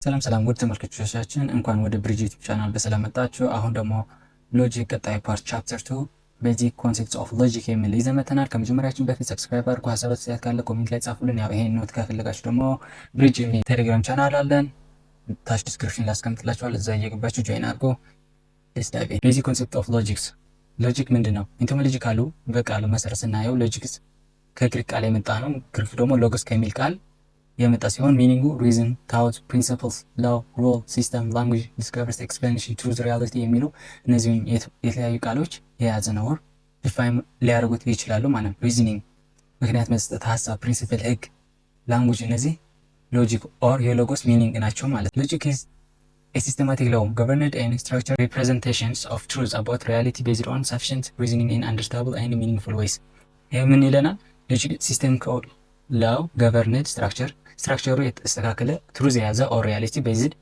ሰላም ውድ ተመልካቾቻችን እንኳን ወደ ብሪጅ ዩቲዩብ ቻናል በሰላም መጣችሁ። አሁን ደግሞ ሎጂክ ቀጣይ ፓርት ቻፕተር 2 ቤዚክ ኮንሴፕትስ ኦፍ ሎጂክ የሚል ይዘን መጥተናል። ከመጀመሪያችን በፊት ሰብስክራይብ አድርጉ፣ ሀሳብ አስተያየት ካለ ኮሜንት ላይ ጻፉልን። ያው ይሄን ኖት ከፈለጋችሁ ደግሞ ብሪጅ የሚል ቴሌግራም ቻናል አለን፣ ታች ዲስክሪፕሽን ላይ አስቀምጥላችኋል። እዛ እየገባችሁ ጆይን አድርጉ። ቤዚክ ኮንሴፕት ኦፍ ሎጂክስ ሎጂክ ምንድን ነው? ኢንቶሞሎጂ ካሉ በቃሉ መሰረት ስናየው ሎጂክስ ከግሪክ ቃል የመጣ ነው። ግሪክ ደግሞ ሎጎስ ከሚል ቃል የመጣ ሲሆን ሚኒንጉ ሪዝን፣ ታውት፣ ፕሪንሲፕልስ፣ ላው፣ ሩል፣ ሲስተም፣ ላንጉጅ፣ ዲስከቨርስ፣ ኤክስፕላኔሽን፣ ትሩዝ፣ ሪያሊቲ የሚሉ እነዚህም የተለያዩ ቃሎች የያዘ ነው። ዲፋይን ሊያደርጉት ይችላሉ ማለት ነው። ሪዝኒንግ ምክንያት መስጠት፣ ሀሳብ፣ ፕሪንሲፕል፣ ህግ፣ ላንጉጅ እነዚህ ሎጂክ ኦር የሎጎስ ሚኒንግ ናቸው ማለት ነው። ሎጂክ ኢዝ a systematic law governed and structured representations of truths about reality based on sufficient reasoning in understandable and meaningful ways። ይህ ምን ይለናል? ሎጂክ ሲስተም ኮድ ላው ገቨርንድ ስትራክቸሩ የተስተካከለ ትሩዝ የያዘ ኦር ሪያሊቲ ቤዝድ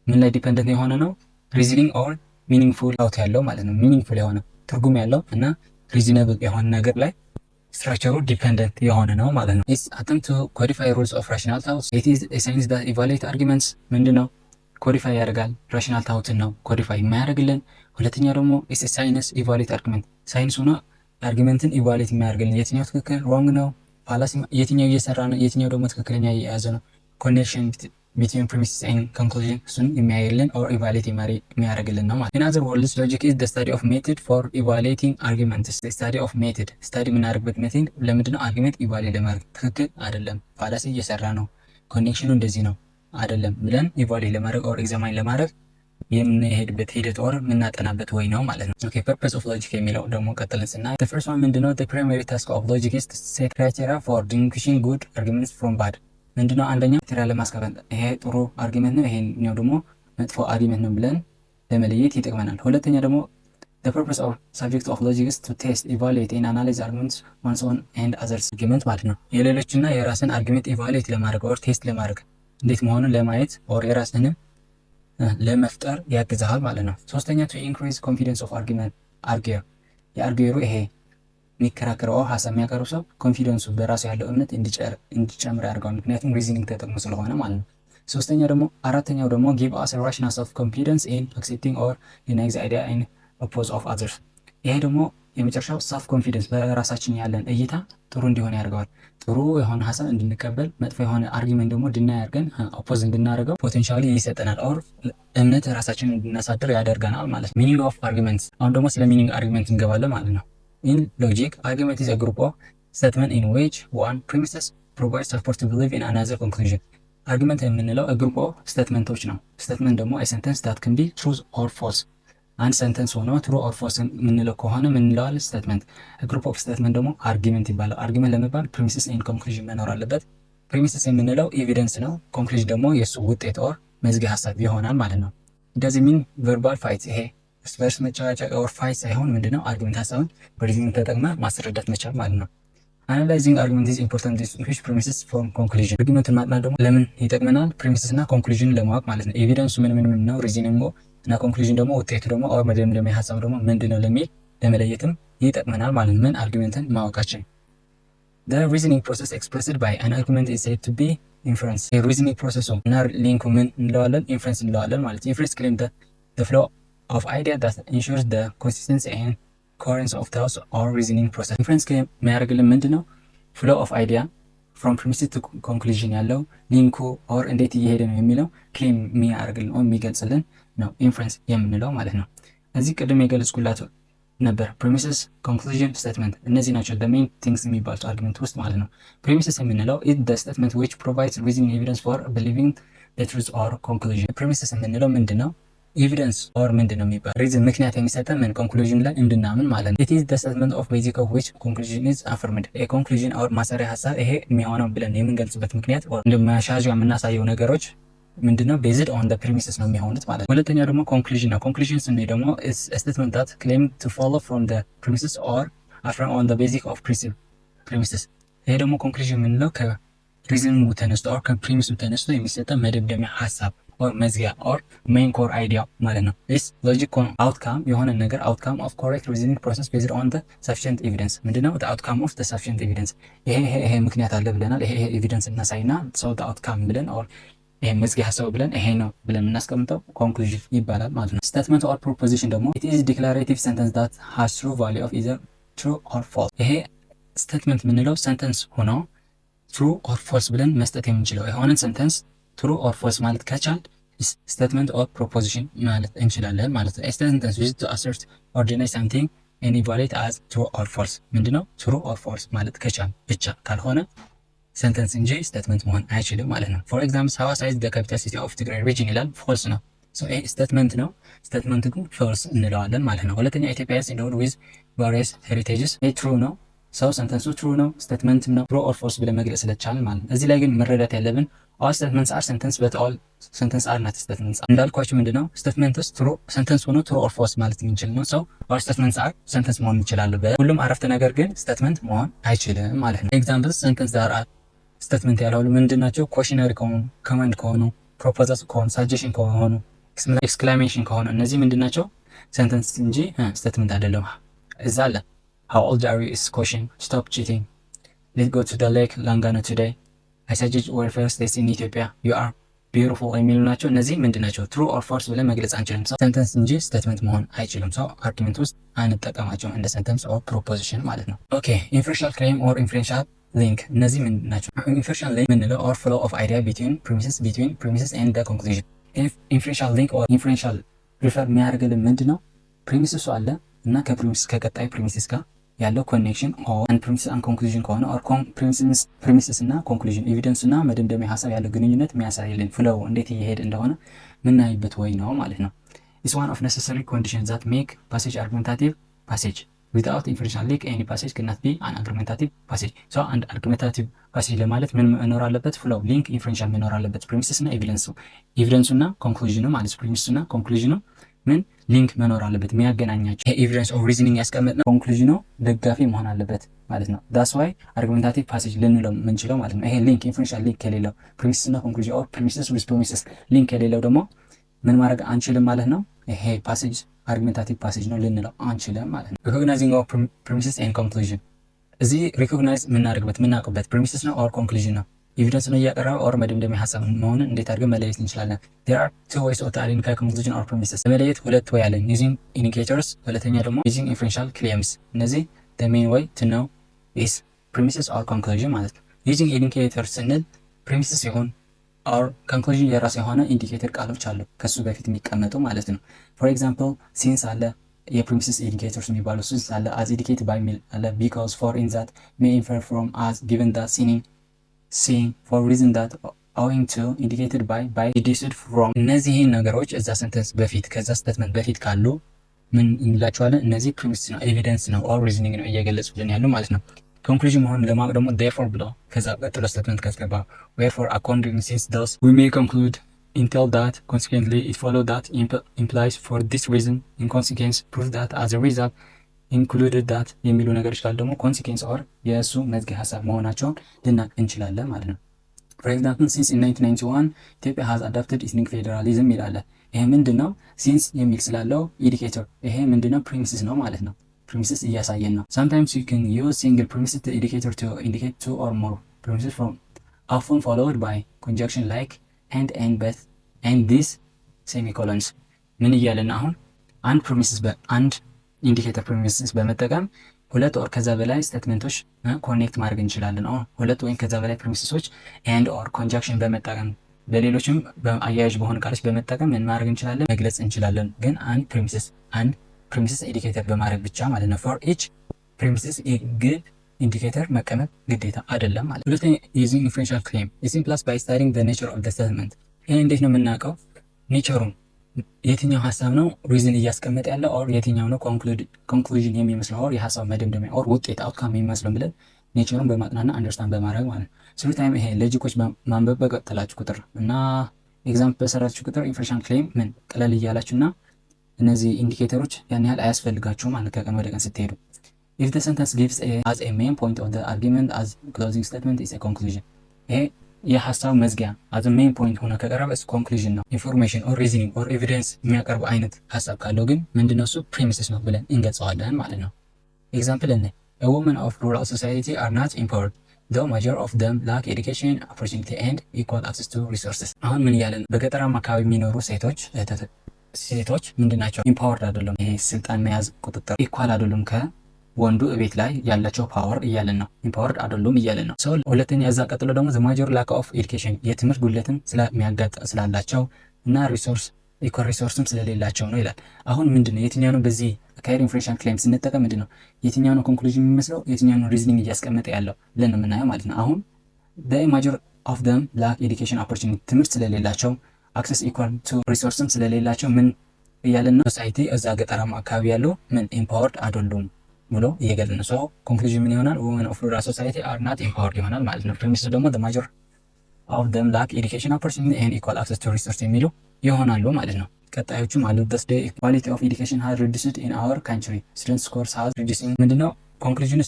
ምን ላይ ዲፔንደንት የሆነ ነው? ሪዝኒንግ ኦር ሚኒንግፉል ታውት ያለው ማለት ነው። ሚኒንግፉል የሆነ ትርጉም ያለው እና ሪዝነብል የሆነ ነገር ላይ ስትራክቸሩ ዲፔንደንት የሆነ ነው ማለት ነው። ኢትስ አተምፕት ቱ ኮዲፋይ ሩልስ ኦፍ ራሽናል ታውትስ ኢት ኢዝ ኤ ሳይንስ ዳት ኢቫሉዌት አርጊመንትስ ምንድን ነው? ኮዲፋይ ያደርጋል። ራሽናል ታውትን ነው ኮዲፋይ የማያደርግልን። ሁለተኛ ደግሞ ኢትስ ሳይንስ ኢቫሉዌት አርጊመንት ሳይንስ ሆኖ አርጊመንትን ኢቫሉዌት የሚያደርግልን የትኛው ትክክል ሮንግ ነው ፋላሲ የትኛው እየሰራ ነው፣ የትኛው ደግሞ ትክክለኛ እየያዘ ነው። ኮኔክሽን ቢትዊን ፕሪሚሲስ ኤንድ ኮንክሉዥን እሱን የሚያይልን ኦር ኢቫሉዌት የሚያደርግልን ነው ማለት። ኢን አዘር ወርድስ ሎጂክ ኢዝ ዘ ስታዲ ኦፍ ሜተድ ፎር ኢቫሉዌቲንግ አርጊመንትስ። ስታዲ ኦፍ ሜተድ ስታዲ የምናደርግበት ሜተድ ለምንድን ነው? አርጊመንት ኢቫሉዌት ለማድረግ ትክክል አይደለም፣ ፋላሲ እየሰራ ነው፣ ኮኔክሽኑ እንደዚህ ነው አይደለም ብለን ኢቫሉዌት ለማድረግ ኦር ኤግዛማይን ለማድረግ የምንሄድበት ሂደት ኦር የምናጠናበት ወይ ነው ማለት ነው። ኦኬ ፐርፐስ ኦፍ ሎጂክ የሚለው ደግሞ ቀጥለን ስናይ the first one ምንድነው? the primary task of logic is to set criteria for distinguishing good arguments from bad። ምንድነው? አንደኛ ክራይቴሪያ ለማስቀመጥ ይሄ ጥሩ አርጊመንት ነው፣ ይሄኛው ደግሞ መጥፎ አርጊመንት ነው ብለን ለመለየት ይጠቅመናል። ሁለተኛ ደግሞ the purpose of subject of logic is to test, evaluate and analyze arguments one's own and others argument ማለት ነው። የሌሎችና የራስን አርጊመንት ኢቫሉዌት ለማድረግ ኦር ቴስት ለማድረግ እንዴት መሆኑን ለማየት ኦር የራስንም ለመፍጠር ያግዛል ማለት ነው። ሶስተኛ to increase confidence of argument አርጊየር የአርጊየሩ ይሄ የሚከራከረው ሀሳብ የሚያቀርብ ሰው ኮንፊደንሱ በራሱ ያለው እምነት እንዲጨምር ያደርገዋል። ምክንያቱም ሪዝኒንግ ተጠቅሞ ስለሆነ ማለት ነው። አራተኛው ደግሞ give us a rational self confidence in accepting or denying the idea and oppose of others። ይሄ ደግሞ የመጨረሻው ሰልፍ ኮንፊደንስ በራሳችን ያለን እይታ ጥሩ እንዲሆን ያደርገዋል። ጥሩ የሆነ ሀሳብ እንድንቀበል፣ መጥፎ የሆነ አርጊመንት ደግሞ ድናይ አድርገን ኦፖዝ እንድናደርገው ፖቴንሻሊ ይሰጠናል ኦር እምነት ራሳችንን እንድናሳድር ያደርገናል ማለት ነው። ሚኒንግ ኦፍ አርጊመንትስ አሁን ደግሞ ስለ ሚኒንግ አርጊመንት እንገባለን ማለት ነው። ኢን ሎጂክ አርጊመንት ኢዝ አ ግሩፕ ኦፍ ስቴትመንት ኢን ዊች ዋን ፕሪሚሰስ ፕሮቫይድስ ሰፖርት ቱ ቢሊቭ ኢን አናዘር ኮንክሉዥን። አርጊመንት የምንለው አ ግሩፕ ኦፍ ስቴትመንቶች ነው። ስቴትመንት ደግሞ አ ሰንተንስ ዳት ካን ቢ ትሩዝ ኦር ፎልስ። አንድ ሰንተንስ ሆኖ ትሩ ኦር ፎልስ የምንለው ከሆነ ምን እንለዋለን? ስቴትመንት። ግሩፕ ኦፍ ስቴትመንት ደግሞ አርጊመንት ይባላል። አርጊመንት ለመባል ፕሪሚሲስ ኤንድ ኮንክሉዥን መኖር አለበት። ፕሪሚሲስ የምንለው ኤቪደንስ ነው። ኮንክሉዥን ደግሞ የእሱ ውጤት ኦር መዝጊያ ሀሳብ ይሆናል ማለት ነው። እንደዚህ ሚን ቨርባል ፋይት ይሄ እርስ በርስ መጨቃጨቅ ኦር ፋይት ሳይሆን ምንድነው? አርጊመንት ሀሳብን በሪዝኒንግ ተጠቅመ ማስረዳት መቻል ማለት ነው። አናላይዚንግ አርጊመንት ኢዝ ኢምፖርታንት ዲስቲንጉሽ ፕሪሚሲስ ፍሮም ኮንክሉዥን። አርጊመንትን ማጥናት ደግሞ ለምን ይጠቅመናል? ፕሪሚሲስ እና ኮንክሉዥን ለማወቅ ማለት ነው። ኤቪደንሱ ምን ነው፣ ሪዝኒንግ እና ኮንክሉዥን ደግሞ ውጤቱ ደግሞ ኦር መደምደሚያ ሀሳብ ደግሞ ምንድነው ለሚል ለመለየትም ይጠቅመናል ማለት ነው። ምን አርጊመንትን ማወቃችን። the reasoning process expressed by an argument is said to be inference። የሪዝኒንግ ፕሮሰሱ እና ሊንኩ ምን እንለዋለን? ኢንፈረንስ እንለዋለን ማለት ነው። ኢንፈረንስ claim that the flow of idea that ensures the consistency and coherence of thoughts or reasoning process። ኢንፈረንስ claim የሚያደርግልን ምንድነው? flow of idea from premise to conclusion ያለው ሊንኩ ኦር እንዴት እየሄደ ነው የሚለው ክሌም የሚያደርግልን ኦር የሚገልጽልን ነው ኢንፈረንስ የምንለው ማለት ነው። እዚህ ቅድም የገለጽኩላችሁ ነበር ፕሪሚስስ፣ ኮንክሉዥን፣ ስቴትመንት እነዚህ ናቸው the main things የሚባሉት አርጊመንት ውስጥ ማለት ነው። ፕሪሚስስ የምንለው is the statement which provides reasoning evidence for believing the truth or conclusion። ፕሪሚስስ የምንለው ምንድነው? ኤቪደንስ ኦር ምንድነው የሚባል ሪዝን ምክንያት የሚሰጠን ምን ኮንክሉዥን ላይ እንድናምን ማለት ነው። it is the statement of basic of which conclusion is affirmed። የኮንክሉዥን ኦር ማሰሪያ ሀሳብ ይሄ የሚሆነው ብለን የምንገልጽበት ምክንያት ኦር እንደማያሻዥ የምናሳየው ነገሮች ምንድነው? ቤዝድ ኦን the premises ነው የሚሆኑት ማለት ነው። ሁለተኛው ደግሞ ኮንክሉዥን ነው። ኮንክሉዥን ስንል ደግሞ is a statement that claim to follow from the premises or affirm on the basic of premises። ይሄ ደግሞ ኮንክሉዥን የምንለው ከሪዝኑ ተነስቶ ኦር ከፕሪሚሱ ተነስቶ የሚሰጠ መደምደሚያ ሀሳብ ኦር መዝጊያ ኦር ሜን ኮር አይዲያ ማለት ነው። this logic outcome የሆነ ነገር outcome of correct reasoning process based on the sufficient evidence። ምንድነው? the outcome of the sufficient evidence። ይሄ ምክንያት አለ ብለናል። ይሄ ኤቪደንስ እናሳይና so the outcome ብለን ኦር ይሄ መዝጊያ ሀሳብ ብለን ይሄ ነው ብለን የምናስቀምጠው ኮንክሉዥን ይባላል ማለት ነው። ስቴትመንት ኦር ፕሮፖዚሽን ደግሞ it is declarative sentence that has true value of either true or false። ይሄ ስቴትመንት የምንለው ሰንተንስ ሆኖ ትሩ ኦር ፎልስ ብለን መስጠት የምንችለው የሆነን ሰንተንስ ትሩ ኦር ፎልስ ማለት ከቻል ስቴትመንት ኦር ፕሮፖዚሽን ማለት እንችላለን ማለት ነው። ስቴትመንት ዩዝድ ቱ አሰርት ኦር ዲናይ ሳምቲንግ ኤንድ ኢቫሉዌት አዝ ትሩ ኦር ፎልስ ምንድነው? ትሩ ኦር ፎልስ ማለት ከቻል ብቻ ካልሆነ ሰንተንስ እንጂ ስቴትመንት መሆን አይችልም ማለት ነው። ፎር ኤግዛምፕል ሐዋሳ ኢዝ ዘ ካፒታል ሲቲ ኦፍ ትግራይ ሪጅን ይላል፣ ፎልስ ነው። ሶ ይሄ ስቴትመንት ነው። ስቴትመንት ግን ፎልስ እንለዋለን ማለት ነው። ሁለተኛ ኢትዮጵያ ኢዝ ኢንዶድ ዊዝ ቫሪየስ ሄሪቴጅስ ይሄ ትሩ ነው። ሰው ሰንተንሱ ትሩ ነው፣ ስቴትመንትም ነው። ትሩ ኦር ፎልስ ብለን መግለጽ ስለቻልን ማለት ነው። እዚህ ላይ ግን መረዳት ያለብን ኦል ስቴትመንትስ አር ሰንተንስ በት ኦል ሰንተንስ አር ናት ስቴትመንትስ። እንዳልኳችሁ ምንድነው ስቴትመንትስ ትሩ ሰንተንስ ሆኖ ትሩ ኦር ፎልስ ማለት የሚችል ነው። ሰው ኦል ስቴትመንትስ አር ሰንተንስ መሆን ይችላሉ በሁሉም አረፍተ ነገር፣ ግን ስቴትመንት መሆን አይችልም ማለት ነው። ኤግዛምፕልስ ሰንተንስ ዛር አር ስቴትመንት ያልሆኑ ምንድን ናቸው? ኮሽነሪ ከሆኑ፣ ኮማንድ ከሆኑ፣ ፕሮፖዛል ከሆኑ፣ ሳጀሽን ከሆኑ፣ ኤክስክላሜሽን ከሆኑ እነዚህ ምንድን ናቸው? ሰንተንስ እንጂ ስቴትመንት አይደለም። እዛ አለ how old are you is question, stop cheating, let's go to the lake Langano today, I suggest welfare states in Ethiopia, you are beautiful የሚሉ ናቸው። እነዚህ ምንድን ናቸው? ትሩ ኦር ፎልስ ብለን መግለጽ አንችልም። ሰንተንስ እንጂ ስቴትመንት መሆን አይችልም። ሰው አርጊመንት ውስጥ አንጠቀማቸውም እንደ ሰንተንስ ኦር ፕሮፖዚሽን ማለት ነው። ኦኬ ኢንፈረንሻል ክሌም ኦር ኢንፈረንሻል ሊንክ እነዚህ ምንድን ናቸው? ኢንፈረንሻል ሊንክ ምንለው ኦር ፍሎ ኦፍ አይዲያ ቢትዊን ፕሪሚሰስ ኤንድ ዘ ኮንክሉዥን። ኢንፈረንሻል ሊንክ ኦር ኢንፈረንሻል ሪፈር የሚያደርግልን ምንድን ነው? ፕሪሚሰሱ አለ እና ከፕሪሚሰስ ከቀጣይ ፕሪሚሰስ ጋር ያለው ኮኔክሽን ኦር ፕሪሚሰስ አንድ ኮንክሉዥን ከሆነ ኦር ፕሪሚሰስ እና ኮንክሉዥን ኤቪደንስ እና መደምደሚያ ሀሳብ ያለው ግንኙነት የሚያሳይልን ፍሎው እንዴት እየሄድ እንደሆነ ምናይበት ወይ ነው ማለት ነው። ኢስ ዋን ኦፍ ኔሰሰሪ ኮንዲሽን ዛት ሜክ ፓሴጅ አርጉሜንታቲቭ ፓሴጅ ዊዛውት ኢንፈረንሻል ሊንክ ኤኒ ፓሴጅ ካናት ቢ አን አርጉሜንታቲቭ ፓሴጅ። ሶ አንድ አርጉሜንታቲቭ ፓሴጅ ለማለት ምን መኖር አለበት? ፍሎው፣ ሊንክ፣ ኢንፈረንሻል መኖር አለበት። ፕሪሚሰስ እና ኤቪደንሱ እና ኮንክሉዥኑ ማለት ፕሪሚሰስ እና ኮንክሉዥኑ ምን ሊንክ መኖር አለበት የሚያገናኛቸው። ይሄ ኤቪደንስ ኦፍ ሪዝኒንግ ያስቀመጥነው ኮንክሉዥኑ ደጋፊ መሆን አለበት ማለት ነው። ዳስ ዋይ አርጉሜንታቲቭ ፓሴጅ ልንለው የምንችለው ማለት ነው። ይሄ ሊንክ ኢንፈረንሻል ሊንክ ከሌለው ፕሪሚሰስ እና ኮንክሉዥን ኦር ፕሪሚሰስ ዊዝ ፕሪሚሰስ ሊንክ ከሌለው ደግሞ ምን ማድረግ አንችልም ማለት ነው። ይሄ ፓሴጅ አርጉሜንታቲቭ ፓሴጅ ነው ልንለው አንችልም ማለት ነው። ሪኮግናይዚንግ ኦፍ ፕሪሚሰስ ኤንድ ኮንክሉዥን እዚህ ሪኮግናይዝ የምናደርግበት የምናውቅበት ፕሪሚሰስ ነው ኦር ኮንክሉዥን ነው። ኤቪደንስ ነው እያቀረበ ኦር መደምደሚያ ሀሳብ መሆኑን እንዴት አድርገን መለየት እንችላለን? there are two ways of identifying conclusion or premises ለመለየት ሁለት ወይ አለን። using indicators፣ ሁለተኛ ደግሞ using inferential claims። እነዚህ the main way to know is premises or conclusion ማለት ነው። using indicators ስንል premises ሲሆን or conclusion የራሱ የሆነ ኢንዲኬተር ቃሎች አሉ ከሱ በፊት የሚቀመጡ ማለት ነው። for example since አለ የፕሪሚሰስ ኢንዲኬተርስ የሚባሉ since አለ as indicated by ሚል አለ because for in that may infer from as given that seeing for reason that owing to indicated by deduced from እነዚህን ነገሮች እዛ ሰንተንስ በፊት ከዛ ስቴትመንት በፊት ካሉ ምን እንላቸዋለን? እነዚህ ፕሪሚስ ነው፣ ኤቪደንስ ነው፣ ኦር ሪዝኒንግ ነው እየገለጹልን ያሉ ማለት ነው። ኮንክሉዥን መሆኑን ለማወቅ ደግሞ therefore ብሎ ከዛ ቀጥሎ ስቴትመንት ካስገባ wherefore according since thus we may conclude until that consequently it follow that implies for this reason in consequence prove that as a result included that የሚሉ ነገሮች ካሉ ደግሞ ኮንሲኩዌንስ ኦር የእሱ መዝጊያ ሀሳብ መሆናቸውን ልናቅ እንችላለን ማለት ነው። for example since in 1991 ኢትዮጵያ has adopted ethnic federalism ይላል። ይሄ ምንድነው? since የሚል ስላለው ኢንዲኬተር ይሄ ምንድነው? ፕሪሚሰስ ነው ማለት ነው። ፕሪሚሰስ እያሳየን ነው። sometimes you can use single premise indicator to indicate two or more premises from often followed by conjunction like and but and this semicolons ምን እያለን አሁን አንድ ፕሪሚሰስ በአንድ ኢንዲኬተር ፕሪሚሰስ በመጠቀም ሁለት ኦር ከዛ በላይ ስቴትመንቶች ኮኔክት ማድረግ እንችላለን። ሁለት ወይም ከዛ በላይ ፕሪሚሰሶች ኤንድ ኦር ኮንጃንክሽን በመጠቀም በሌሎችም በአያያዥ በሆኑ ቃሎች በመጠቀም ምን ማድረግ እንችላለን? መግለጽ እንችላለን። ግን አንድ ፕሪሚሰስ ኢንዲኬተር በማድረግ ብቻ ማለት ነው። ፎር ኢች ፕሪሚሰስ ግድ ኢንዲኬተር መቀመጥ ግዴታ አይደለም ማለት ነው። ሁለተኛ ዩዚንግ ኢንፈረንሻል ክሌም ኢዝ ኢምፕላይድ ባይ ስታዲንግ ዘ ኔቸር ኦፍ ዘ ስቴትመንት። ይሄ እንዴት ነው የምናውቀው? ኔቸሩን የትኛው ሀሳብ ነው ሪዝን እያስቀመጠ ያለው ኦር የትኛው ነው ኮንክሉዥን የሚመስለው ኦር የሀሳብ መደምደሚያ ኦር ውጤት አውትካም የሚመስለው ብለን ኔቸሩን በማጥናና አንደርስታንድ በማድረግ ማለት ነው። ስሩ ታይም ይሄ ሎጂኮች ማንበብ በቀጠላችሁ ቁጥር እና ኤግዛምፕል በሰራችሁ ቁጥር ኢንፈረንሻል ክሌም ምን ቀለል እያላችሁና እነዚህ ኢንዲኬተሮች ያን ያህል አያስፈልጋችሁም ማለት ከቀን ወደ ቀን ስትሄዱ። if the sentence gives as a main point of the argument as closing statement is a conclusion ይሄ የሀሳብ መዝጊያ as a main point ሆነ ከቀረበ እሱ ኮንክሉዥን ነው። ኢንፎርሜሽን ኦር ሪዝኒንግ ኦር ኤቪደንስ የሚያቀርብ አይነት ሀሳብ ካለው ግን ምንድነው እሱ ፕሪሚሰስ ነው ብለን እንገልጸዋለን ማለት ነው። ኤግዛምፕል እነ a woman of rural society are not empowered though major of them lack education, opportunity and equal access to resources። አሁን ምን እያለን በገጠራማ አካባቢ የሚኖሩ ሴቶች ምንድን ናቸው? ኢምፓወርድ አይደሉም። ይሄ ስልጣን መያዝ ቁጥጥር ኢኳል አይደሉም ከወንዱ ቤት ላይ ያላቸው ፓወር እያለን ነው። ኢምፓወርድ አይደሉም እያለን ነው። ሰው ሁለተኛ እዛ ቀጥሎ ደግሞ the major lack of education የትምህርት ጉድለትም ስላላቸው እና ኢኳል ሪሶርስም ስለሌላቸው ነው ይላል። አሁን ምንድነው የትኛው ነው በዚህ አካሄድ ኢንፍሉዌንሻል ክሌም ስንጠቀም ምንድነው የትኛው ነው ኮንክሉዥን የሚመስለው የትኛው ነው ሪዝኒንግ እያስቀመጠ ያለው ብለን ነው የምናየው ማለት ነው። አሁን the major of them lack education opportunity ትምህርት ስለሌላቸው አክሰስ ኢኳል ቱ ሪሶርስም ስለሌላቸው ምን እያለን ነው? ሶሳይቲ እዛ ገጠራማ አካባቢ ያለው ምን ኢምፓወርድ አይደሉም ብሎ እየገለጸ ነው። ኮንክሉዥን ምን ይሆናል? women of rural society are not empowered ይሆናል ማለት ነው። ፕሪሚስ ደግሞ the major of them lack education opportunity and equal access to resources የሚሉ ይሆናሉ ማለት ነው። ቀጣዮቹም አሉ this day quality of education has reduced in our country student scores has reducing ምንድነው ኮንክሉዥን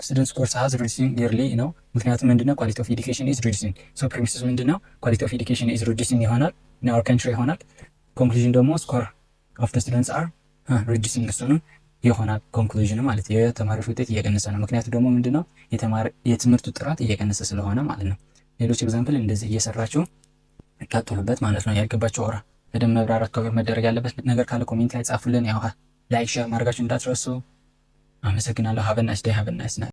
student scores has reducing yearly ነው። ምክንያቱም ምንድነው quality of education is reducing so premise ምንድነው quality of education is reducing ይሆናል in our country ይሆናል። ኮንክሉዥን ደግሞ score of the students are reducing እሱንም ይሆናል ኮንክሉዥን ማለት የተማሪዎች ውጤት እየቀነሰ ነው። ምክንያቱም ደግሞ ምንድነው የትምህርቱ ጥራት እየቀነሰ ስለሆነ ማለት ነው። ሌሎች ኤግዛምፕል እንደዚህ እየሰራችሁ ቀጥሉበት ማለት ነው። ያልገባችሁ ኦራ በደንብ መብራራት ከሆነ መደረግ ያለበት ነገር ካለ ኮሜንት ላይ ጻፉልን። ያው ላይክ ሼር ማድረጋችሁ እንዳትረሱ። አመሰግናለሁ። ሃቭ ናይስ ዴይ ሃቭ ናይስ ናይት